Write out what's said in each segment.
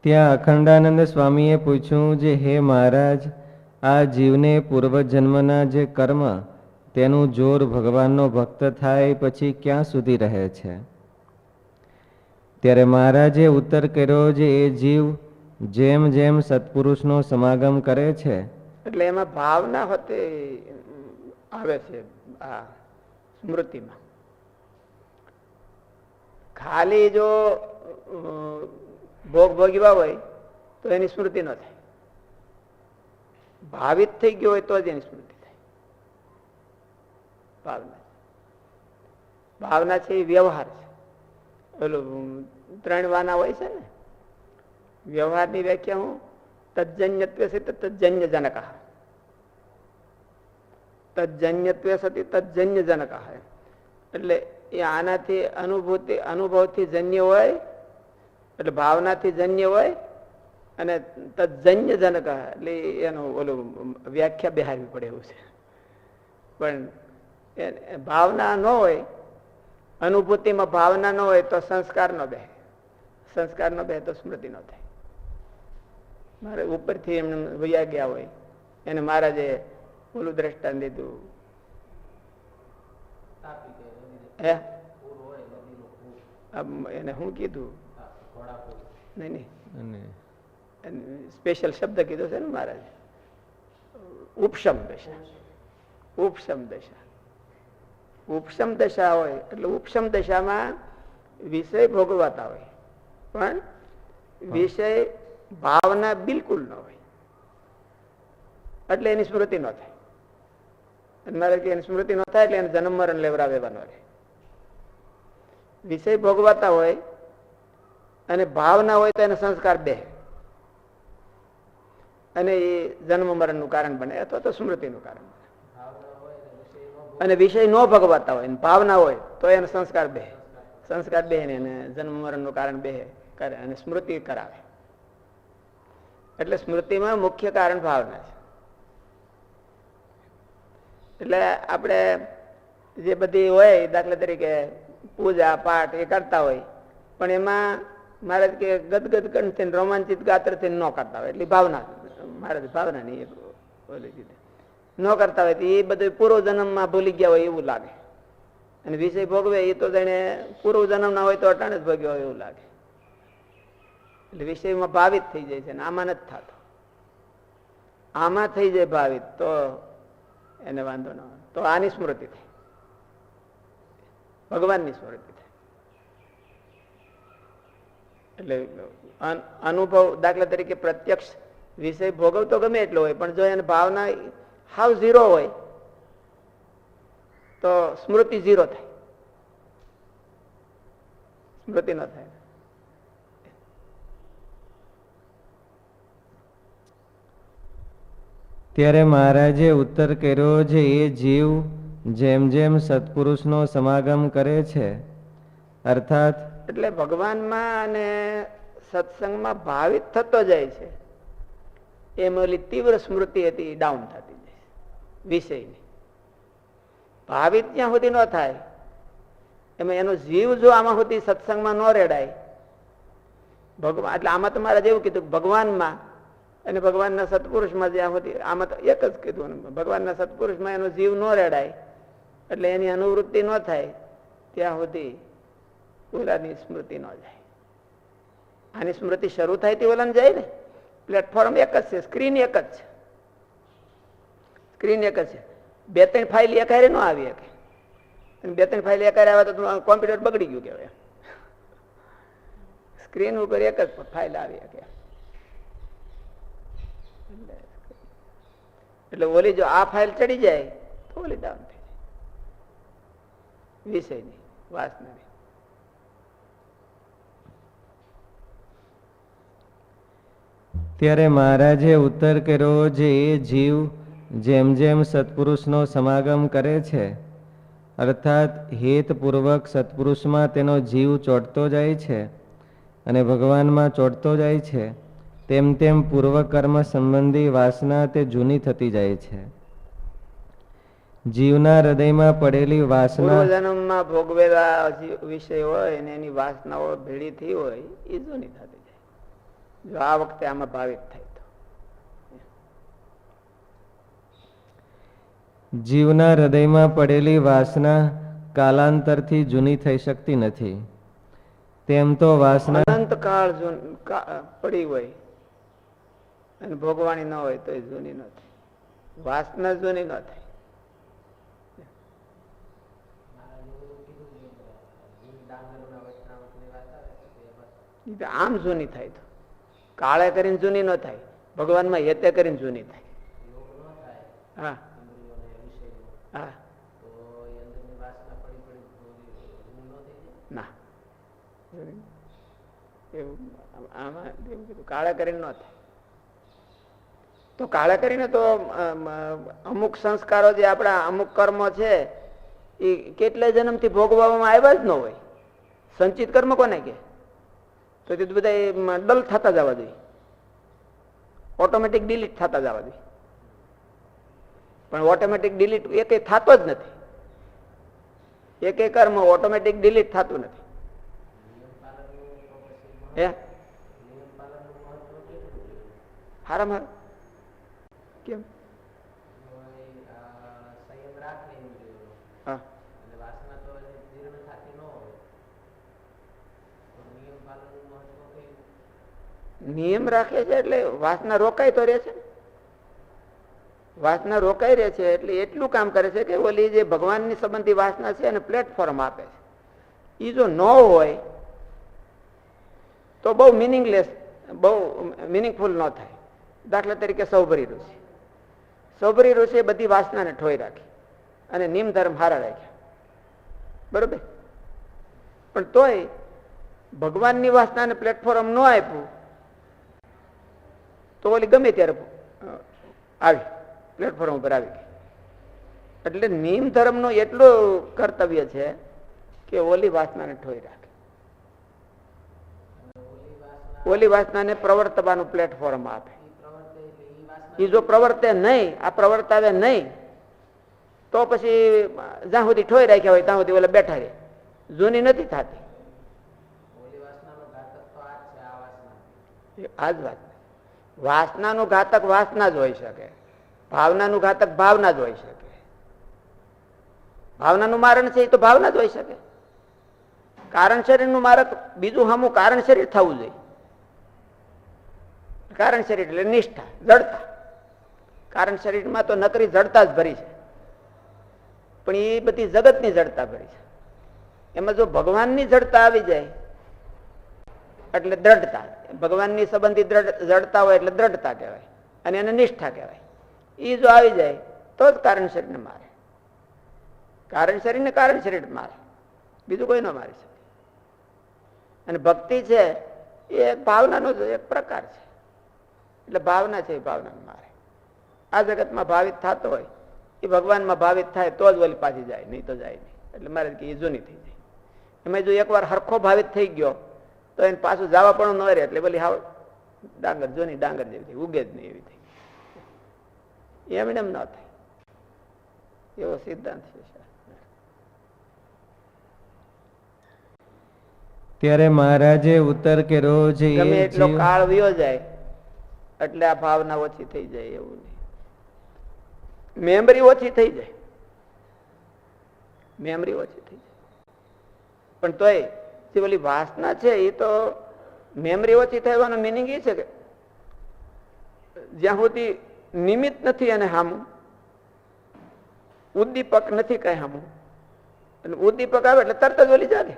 ત્યાં અખંડાનંદ સ્વામીએ પૂછ્યું, જે હે મહારાજ, આ જીવને પૂર્વજન્મના જે કર્મ તેનું જોર ભગવાનનો ભક્ત થાય પછી ક્યાં સુધી રહે છે? ત્યારે મહારાજે ઉત્તર કર્યો, જે એ જીવ જેમ જેમ સત્પુરુષનો સમાગમ કરે છે, એટલે એમાં ભાવના હોતી આવે છે આ સ્મૃતિમાં. ખાલી જો ભોગ ભોગવ્યા હોય તો એની સ્મૃતિ ન થાય. ભાવિત થઈ ગયો હોય તો જ એની સ્મૃતિ થાય. ભાવના છે એ વ્યવહાર છે. ઓલું 3 વાના હોય છે ને, વ્યવહારની વ્યાખ્યા હું તજ્જન્યત્વે સતી તજ્જન્ય જનક, તજ્જન્યત્વે સતી તજ્જન્ય જનક. એટલે એ આનાથી અનુભવથી જન્ય હોય, એટલે ભાવનાથી જન્ય હોય, અને તજ્જન્ય જનક એટલે એનું ઓલું વ્યાખ્યા બેહારવી પડે એવું છે. પણ ભાવના ન હોય, અનુભૂતિમાં ભાવના ન હોય તો સંસ્કાર ન બે. સંસ્કાર ન બે તો સ્મૃતિ ન થાય. મારે ઉપરથી એમને વૈયા ગયા હોય એને મહારાજે ઓલું દ્રષ્ટાંત દીધું, એને શું કીધું, સ્પેશિયલ શબ્દ કીધો છે ને મહારાજે, ઉપશમ દશા. ઉપશમ દશા, ઉપશમ દશા હોય એટલે ઉપશમ દશામાં વિષય ભોગવાતા હોય પણ વિષય ભાવના બિલકુલ ન હોય, એટલે એની સ્મૃતિ ન થાય. મારે કે એની સ્મૃતિ ન થાય એટલે એને જન્મ મરણ લેવડાવવાનો રહે. વિષય ભોગવાતા હોય અને ભાવના હોય તો એને સંસ્કાર બે, અને એ જન્મ મરણ નું કારણ બને અથવા તો સ્મૃતિનું કારણ બને. અને વિષય ન ભોગવાતા હોય ભાવના હોય તો એને સંસ્કાર બે. સંસ્કાર બે ને એને જન્મ મરણ નું કારણ બે કરે અને સ્મૃતિ કરાવે. એટલે સ્મૃતિમાં મુખ્ય કારણ ભાવના છે. એટલે આપણે જે બધી હોય, દાખલા તરીકે પૂજા પાઠ એ કરતા હોય, પણ એમાં મહારાજ કે ગદગદ કંઠથી રોમાંચિત ગાત્રથી ન કરતા હોય, એટલે ભાવના મહારાજ ભાવના ની બોલી દીધી ન કરતા હોય તો એ બધું પૂર્વ જન્મમાં ભૂલી ગયા હોય એવું લાગે. અને વિષય ભોગવે એ તો જાણે પૂર્વ જન્મ ના હોય તો અટાણે જ ભોગ્યો હોય એવું લાગે. એટલે વિષયમાં ભાવિત થઈ જાય છે, આમાં નથી થતો. આમાં થઈ જાય ભાવિત તો એને વાંધો ન હોય, તો આની સ્મૃતિ થાય, ભગવાનની સ્મૃતિ થાય. એટલે અનુભવ, દાખલા તરીકે પ્રત્યક્ષ વિષય ભોગવતો ગમે એટલો હોય, પણ જો એને ભાવના હાવ ઝીરો હોય તો સ્મૃતિ ઝીરો થાય, સ્મૃતિ ન થાય. ત્યારે મહારાજે ઉત્તર કર્યો, જે એ જીવ જેમ જેમ સત્પુરુષનો સમાગમ કરે છે, અર્થાત એટલે ભગવાનમાં અને સત્સંગમાં ભાવિત થતો જાય છે, એમ ઓલી તીવ્ર સ્મૃતિ હતી ડાઉન થતી જાય વિષયની. ભાવિત ત્યાં સુધી ન થાય, એમાં એનો જીવ જો આમાં સુધી સત્સંગમાં ન રેડાય, ભગવાન એટલે આમાં તો મારે જેવું કીધું ભગવાનમાં અને ભગવાનના સત્પુરુષમાં જ્યાં સુધી, આમાં તો એક જ કીધું, ભગવાનના સત્પુરુષમાં એનો જીવ ન રેડાય એટલે એની અનુવૃત્તિ ન થાય ત્યાં સુધી ઓલાની સ્મૃતિ ન જાય. આની સ્મૃતિ શરૂ થાય તે ઓલાને જાય ને. પ્લેટફોર્મ એક જ છે, સ્ક્રીન એક જ છે, સ્ક્રીન એક જ છે. 2-3 ફાઇલ એકારે ન આવી શકે. 2-3 ફાઇલ એકારે આવે તો કોમ્પ્યુટર બગડી ગયું કહેવાય. સ્ક્રીન ઉપર એક જ ફાઇલ આવી શકે. એટલે ઓલી જો આ ફાઇલ ચડી જાય તો ઓલી ડાઉન થઈ જાય, વિષયની વાસનાની. ત્યારે મહારાજે ઉત્તર કર્યો, જે એ જીવ જેમ જેમ સત્પુરુષનો સમાગમ કરે છે, અર્થાત હેતપૂર્વક સત્પુરુષમાં તેનો જીવ ચોંટતો જાય છે અને ભગવાનમાં ચોંટતો જાય છે, તેમ તેમ પૂર્વકર્મ સંબંધી વાસના તે જૂની થતી જાય છે. જીવના હૃદયમાં પડેલી વાસના, પૂર્વજન્મમાં ભોગવેલા વિષય હોય ને એની વાસનાઓ ભેળી થઈ હોય એ જૂની થતી જાય. જો આ વખતે આમાં ભાવિત થાય તો. જીવના હૃદયમાં પડેલી વાસના કાલાંતરથી જૂની થઈ શકતી નથી. તેમ તો વાસના અનંત કાળ પડી હોય અને ભોગવાણી ન હોય તો એ જૂની ન થાય. વાસના જૂની ન થાય. આમ જૂની થાય તો કાળે કરીને જૂની ન થાય, ભગવાનમાં હેતે કરીને જૂની થાય. હા હા ના એવું આમાં એવું કીધું કાળે કરીને ન થાય. તો કાળે કરીને તો અમુક સંસ્કારો જે આપણા અમુક કર્મો છે એ કેટલા જન્મથી ભોગવવામાં આવ્યા જ ન હોય. સંચિત કર્મ કોને કે? તો તે બધા ડલ થતા જવા જોઈએ, ઓટોમેટિક ડિલીટ થતા જવા જોઈએ. પણ ઓટોમેટિક ડિલીટ એક થતો જ નથી. એક કર્મ ઓટોમેટિક ડિલીટ થતું નથી. હે હારામાં કેમ? હા નિયમ રાખે છે એટલે વાસના રોકાય તો રહે છે. વાસના રોકાઈ રહે છે એટલે એટલું કામ કરે છે કે ઓલી જે ભગવાનની સંબંધી વાસના છે એને પ્લેટફોર્મ આપે છે. એ જો ન હોય તો બહુ મિનિંગલેસ, બહુ મિનિંગફુલ ન થાય. દાખલા તરીકે સૌભરી ઋષિ. સૌભરી ઋષિએ બધી વાસનાને ઠોઈ રાખી અને નિયમ ધર્મ હારા રાખ્યા, બરોબર. પણ તોય ભગવાનની વાસનાને પ્લેટફોર્મ ન આપ્યું તો ઓલી ગમે ત્યારે આવી પ્લેટફોર્મ ઉપર આવી ગઈ. એટલે નિયમ ધર્મનો એટલું કર્તવ્ય છે કે ઓલી વાસનાને ઠોઈ રાખે, ઓલી વાસનાને પ્રવર્તવાનું પ્લેટફોર્મ આપે. એ જો પ્રવર્તે નહીં, આ પ્રવર્તાવે નહીં તો પછી જ્યાં સુધી ઠોઈ રાખ્યા હોય ત્યાં સુધી ઓલા બેઠા રહે, જૂની નથી થતી. આ જ વાત. વાસનાનું ઘાતક વાસના જ હોઈ શકે, ભાવનાનું ઘાતક ભાવના જ હોઈ શકે. ભાવનાનું મારણ છે એ તો ભાવના જ હોઈ શકે. કારણ શરીરનું મારક બીજું સામું કારણ શરીર થવું જોઈએ. કારણ શરીર એટલે નિષ્ઠા, જડતા. કારણ શરીરમાં તો નકરી જડતા જ ભરી છે, પણ એ બધી જગતની જડતા ભરી છે. એમાં જો ભગવાનની જડતા આવી જાય એટલે દ્રઢતા. ભગવાનની સંબંધી જડતા હોય એટલે દ્રઢતા કહેવાય અને એને નિષ્ઠા કહેવાય. એ જો આવી જાય તો જ કારણ શરીરને મારે. કારણ શરીરને કારણ શરીર મારે, બીજું કોઈ ન મારી શકે. અને ભક્તિ છે એ ભાવનાનો જ એક પ્રકાર છે. એટલે ભાવના છે એ ભાવનાને મારે. આ જગતમાં ભાવિત થતો હોય એ ભગવાનમાં ભાવિત થાય તો જ ઓલી પાછી જાય, નહીં તો જાય નહીં. એટલે મારે કે એ જૂની થઈ જાય. એમાં જો એકવાર હરખો ભાવિત થઈ ગયો તો એને પાછું જવા પણ ન રહે. એટલે બોલી હાવ ડાંગર જૂની ડાંગર જેવી થઈ, ઉગે જ નહીં એવી થઈ. એમને એમ ન થાય, એવો સિદ્ધાંત છે. ત્યારે મહારાજે ઉત્તર કર્યો છે ગમે એટલો કાળ વયો જાય એટલે આ ભાવના ઓછી થઈ જાય એવું નહીં. મેમરી ઓછી થઈ જાય, મેમરી ઓછી થઈ જાય. પણ તોય જે ઓલી વાસના છે એ તો મેમરી ઓછી થવાનો મિનિંગ એ છે કે જ્યાં સુધી નિમિત્ત નથી અને હામું, ઉદ્દીપક નથી કઈ હામું, અને ઉદ્દીપક આવે એટલે તરત જ ઓલી જાગે,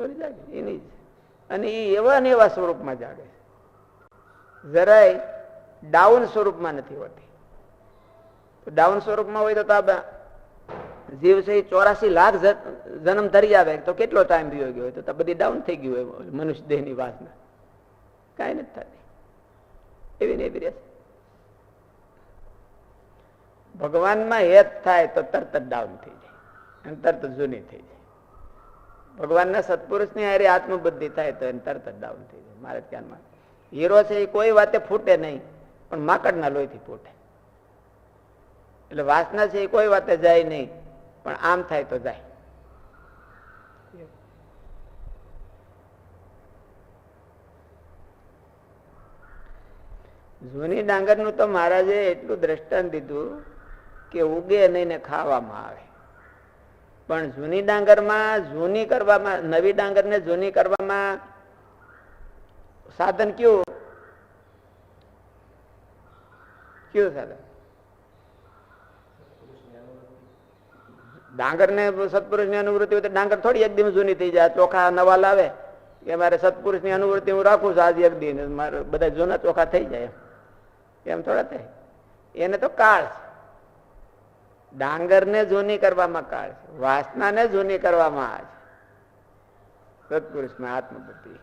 ઓલી જાગે એની. અને એ એવા ને એવા સ્વરૂપમાં જાગે, જરાય ડાઉન સ્વરૂપમાં નથી હોતી. ડાઉન સ્વરૂપમાં હોય તો જીવ છે 84 લાખ જન્મ ધરી આવે તો કેટલો ટાઈમ પીવો ગયો હોય તો બધી ડાઉન થઈ ગયું હોય મનુષ્ય દેહની વાસના, કઈ નથી થતી. એવી ને એવી રહેશે. ભગવાનમાં હેત થાય તો તરત જ ડાઉન થઈ જાય અને તરત જ જૂની થઈ જાય. ભગવાનના સત્પુરુષની હારે આત્મબુદ્ધિ થાય તો એને તરત જ ડાઉન થઈ જાય. મારે ધ્યાનમાં હીરો છે એ કોઈ વાતે ફૂટે નહીં, પણ માકડના લોહીથી ફૂટે. એટલે વાસના છે એ કોઈ વાતે જાય નહીં, પણ આમ થાય તો જાય. જૂની ડાંગરનું તો મહારાજે એટલું દ્રષ્ટાંત દીધું કે ઉગે નહીં ને ખાવામાં આવે. પણ જૂની ડાંગરમાં જૂની કરવામાં, નવી ડાંગરને જૂની કરવામાં સાધન કયું સાધન? ડાંગર ને સત્પુરુષ ની અનુવૃત્તિ હોય તો ડાંગર થોડી એક દિવસ જૂની થઈ જાય. ચોખા નવા લાવે કે મારે સત્પુરુષ ની અનુવૃત્તિ હું રાખું છું આજ એક દિન, મારે બધા જૂના ચોખા થઈ જાય એમ થોડા થાય. એને તો કાળ છે. ડાંગર ને જૂની કરવામાં કાળ છે, વાસના ને જૂની કરવામાં આવે છે સત્પુરુષમાં આત્મબુદ્ધિ.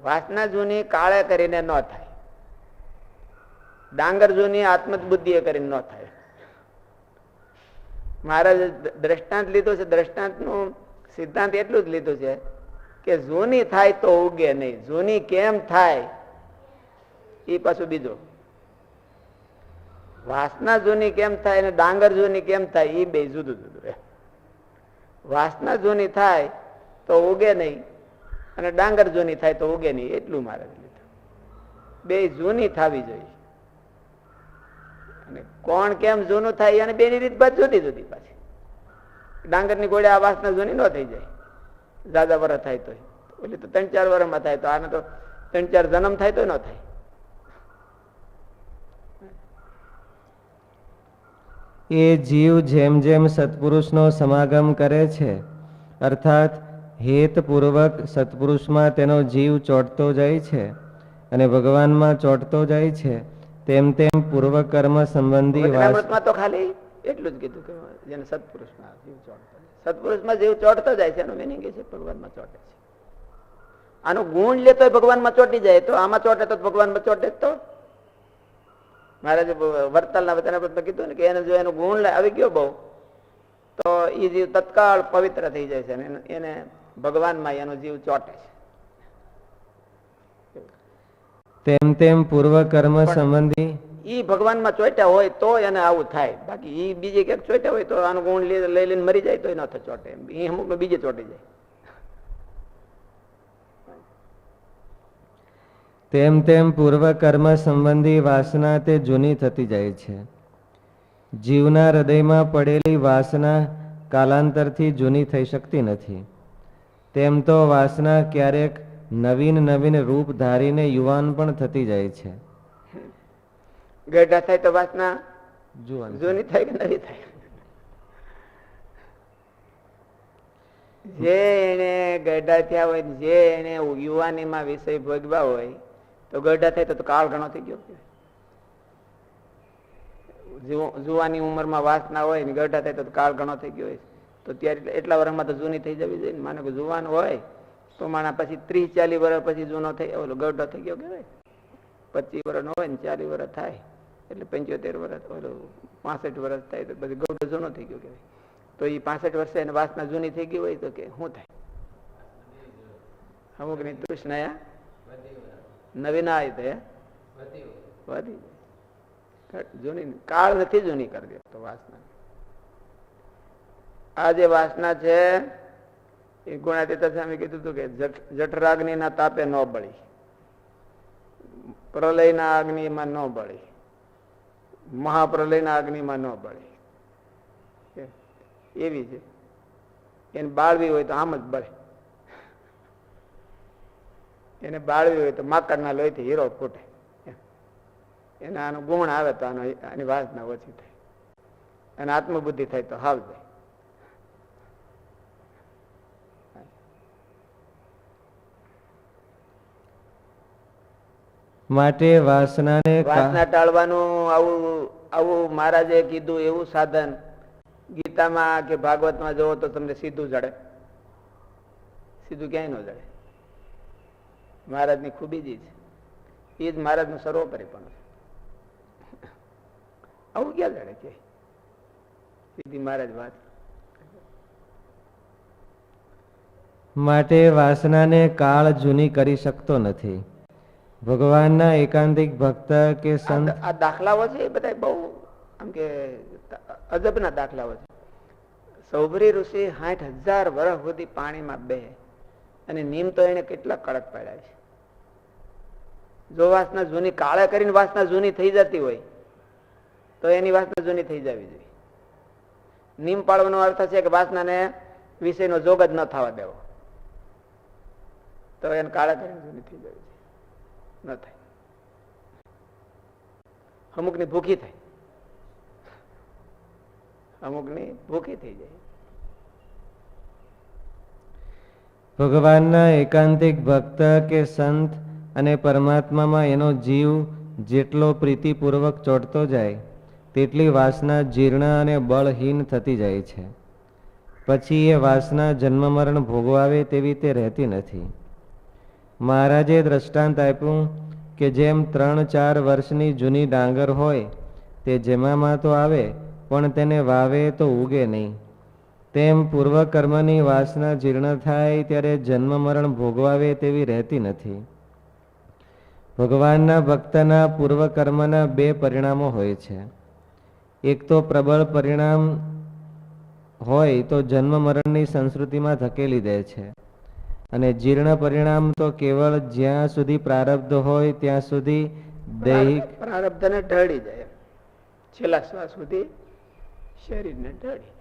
વાસના જૂની કાળે કરીને ન થાય, ડાંગર જૂની આત્મબુદ્ધિ એ કરીને ન થાય. મહારાજે દ્રષ્ટાંત લીધું છે. દ્રષ્ટાંત નું સિદ્ધાંત એટલું જ લીધું છે કે જૂની થાય તો ઉગે નહીં. જૂની કેમ થાય એ પાછું બીજું. વાસના જૂની કેમ થાય અને ડાંગર જૂની કેમ થાય એ બે જુદું જુદું. વાસના જૂની થાય તો ઉગે નહીં અને ડાંગર જૂની થાય તો ઉગે નહીં, એટલું મહારાજે લીધું. બે જૂની થવી જોઈએ. અને કોણ કેમ જૂનું થાય અને બેની રીત બાદ જુદી જુદી પાછી. ડાંગર ની ગોળે આ વાસના જૂની ન થઈ જાય, દાદા વર્ષ થાય તો. એટલે તો 3-4 વર્ષમાં થાય, તો આને તો 3-4 જન્મ થાય તો ન થાય. એ જીવ જેમ જેમ સત્પુરુષનો સમાગમ કરે છે, અર્થાત હેતપૂર્વક સત્પુરુષમાં તેનો જીવ ચોંટતો જાય છે અને ભગવાનમાં ચોંટતો જાય છે, તેમ તેમ પૂર્વકર્મ સંબંધી વચનામૃતમાં તો ખાલી એટલું જ કીધું કે જેને સત્પુરુષમાં જીવ ચોંટતો, સત્પુરુષમાં જીવ ચોંટતો જાય છે. એનો મિનિંગ એ છે ભગવાનમાં ચોંટે છે. આનો ગુણ લેતો ભગવાનમાં ચોંટી જાય, તો આમાં ચોંટે તો ભગવાનમાં ચોંટે તો. મહારાજે વરતાલના વચનામૃતમાં કીધું ને કે એને જો એનો ગુણ આવી ગયો બહુ, તો એ જીવ તત્કાળ પવિત્ર થઈ જાય છે. એને ભગવાનમાં એનો જીવ ચોંટે છે. તેમ તેમ પૂર્વકર્મ સંબંધી ઈ ભગવાનમાં ચોટ્યા હોય તો એને આવું થાય. બાકી ઈ બીજે ક્યાંક ચોટ્યા હોય તો આનો ગુણ લઈ લઈને મરી જાય તો ન ચોટે. એ અમુક બીજે ચોટી જાય. તેમ તેમ પૂર્વકર્મ સંબંધી વાસના તે જૂની થતી જાય છે. જીવના હૃદયમાં પડેલી વાસના કાલાંતરથી જૂની થઈ શકતી નથી. તેમ તો વાસના ક્યારેક નવીન નવીન રૂપ ધારીને યુવાન પણ થતી જાય છે. ગઢા થાય તો વાસના જૂની થાય કે નવી થાય? જે એને ગઢા થયા હોય, જે એને યુવાનીમાં વિષય ભોગવા હોય, તો ગઢા થાય તો કાળ ઘણો થઈ ગયો. જુવાની ઉંમરમાં વાસના હોય ને ગઢા થાય તો કાળ ઘણો થઈ ગયો હોય, તો ત્યારે એટલા વર્ષમાં તો જૂની થઈ જવી જોઈએ. માનો કે જુવાન હોય તો માણા પછી 30-40 વર્ષ પછી જૂનો થઈ, ઓલો ગઢો થઈ ગયો કહેવાય. 25 વર્ષનો હોય ને 40 વર્ષ થાય એટલે 75 વર્ષ, ઓલો 65 વર્ષ થાય તો પછી ગઢો જૂનો થઈ ગયો કહેવાય. તો એ 65 વર્ષે એને વાસના જૂની થઈ ગઈ હોય તો કે શું થાય? અમુક ની તૃષ્ણા નવીના વધી જૂની કાળ નથી જૂની કરી દે તો વાસના. આ જે વાસના છે એ ગુણાતીતા સ્વામી કીધું હતું કે જઠરાગ્નિ ના તાપે ન બળી, પ્રલયના અગ્નિમાં ન બળી, મહાપ્રલયના અગ્નિમાં ન બળી. એવી છે. એને બાળવી હોય તો આમ જ બળે. એને બાળવી હોય તો માકડના લોહીથી હીરો ફૂટે. એને આનો ગુણ આવે તો આની વાસના ઓછી થાય અને આત્મબુદ્ધિ થાય તો હાવ જાય. માટે વાસના ટાળવાનું આવું મહારાજે કીધું એવું સાધન ગીતામાં કે ભાગવતમાં જોવો તો તમને સીધું જડે. સીધું ક્યાંય ન જડે. મહારાજની ખૂબી જ છે. એ જ મહારાજનું સર્વોપરીપણું છે. આવું ક્યાં જડે છે? સીધી મહારાજ વાત. માટે વાસનાને કાળ જૂની કરી શકતો નથી. ભગવાનના એકાંતિક ભક્ત કે સંત, આ દાખલાઓ છે એ બધા બહુ આમ કે અજબના દાખલાઓ છે. સૌભરી ઋષિ 60,000 વર્ષ સુધી પાણીમાં બે અને નીમ તો એને કેટલા કડક પાડ્યા છે. જો વાસના જૂની કાળા કરીને વાસના જૂની થઈ જતી હોય તો એની વાસના જૂની થઈ જવી જોઈએ. નીમ પાળવાનો અર્થ છે કે વાસનાને વિષયનો જોગ જ ન થવા દેવો, તો એને કાળા કરીને જૂની થઈ જવી જોઈએ, ન થાય. અમુકની ભૂખી થાય, અમુકની ભૂખી થઈ જાય. ભગવાનના એકાંતિક ભક્ત કે સંત અને પરમાત્મામાં એનો જીવ જેટલો પ્રીતિપૂર્વક ચોંટતો જાય તેટલી વાસના જીર્ણ અને બળહીન થતી જાય છે. પછી એ વાસના જન્મ મરણ ભોગવાવે તેવી તે રહેતી નથી. મહારાજે દ્રષ્ટાંત આપ્યું કે જેમ 3-4 વર્ષની જૂની ડાંગર હોય તે જેમામાં તો આવે પણ તેને વાવે તો ઉગે નહીં, તેમ પૂર્વકર્મની વાસના જીર્ણ થાય ત્યારે જન્મ મરણ ભોગવાવે તેવી રહેતી નથી. ભગવાનના ભક્તના પૂર્વકર્મના 2 પરિણામો હોય છે. એક તો પ્રબળ પરિણામ હોય તો જન્મ મરણની સંસ્કૃતિમાં ધકેલી દે છે, અને જીર્ણ પરિણામ તો કેવળ જ્યાં સુધી પ્રારબ્ધ હોય ત્યાં સુધી દૈહિક પ્રારબ્ધને ઢળી જાય, છેલ્લા શ્વાસ સુધી શરીરને ઢળી.